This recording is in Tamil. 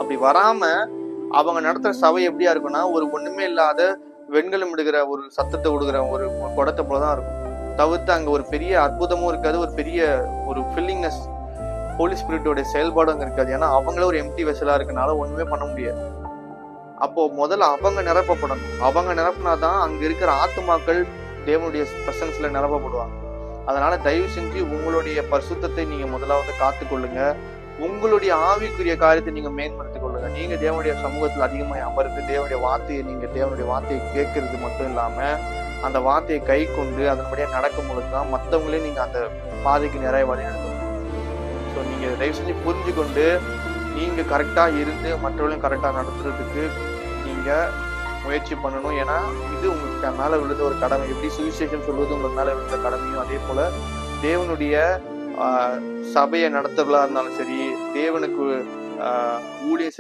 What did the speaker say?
அப்படி வராம அவங்க நடத்துற சபை எப்படியா இருக்குன்னா, ஒரு ஒண்ணுமே இல்லாத வெண்கலம் விடுகிற ஒரு சத்தத்தை விடுகிற ஒரு குடத்தை போலதான் இருக்கும். தவிர்த்து அங்க ஒரு பெரிய அற்புதமும் இருக்காது, ஒரு பெரிய ஒரு ஃபில்லிங்னஸ் ஹோலி ஸ்பிரிட்டோட செயல்பாடும் அங்க இருக்காது. ஏன்னா அவங்களே ஒரு எம்டி வெசலா இருக்கனால ஒண்ணுமே பண்ண முடியாது. அப்போ முதல்ல அவங்க நிரப்பப்படணும். அவங்க நிரப்பினாதான் அங்க இருக்கிற ஆத்துமாக்கள் தேவனுடைய பிரசன்ஸ்ல நிரப்பப்படுவாங்க. அதனால தயவு செஞ்சு உங்களுடைய பரிசுத்தத்தை நீங்க முதலாவது காத்துக்கொள்ளுங்க. உங்களுடைய ஆவிக்குரிய காரியத்தை நீங்க மேம்படுத்திக் கொள்ளுங்க. நீங்க தேவனுடைய சமூகத்துல அதிகமா அமர்ந்து தேவனுடைய வார்த்தையை கேட்கறது மட்டும் இல்லாம அந்த வார்த்தையை கை கொண்டு அதன்படியா நடக்கும் பொழுதுதான் மற்றவங்களையும் நீங்க அந்த பாதைக்கு நிறைய வழி நடத்தணும். ஸோ நீங்க தயவு செஞ்சு புரிஞ்சு கொண்டு நீங்க கரெக்டா இருந்து மற்றவர்களையும் கரெக்டா நடத்துறதுக்கு நீங்க முயற்சி பண்ணணும். ஏன்னா இது உங்களுக்கு மேல விழுந்த ஒரு கடமை. எப்படி சுவிசேஷம் சொல்வது உங்களுக்கு மேல விழுந்த கடமையும், அதே போல தேவனுடைய சபையை நடத்துறதா இருந்தாலும் சரி, தேவனுக்கு ஊழியம்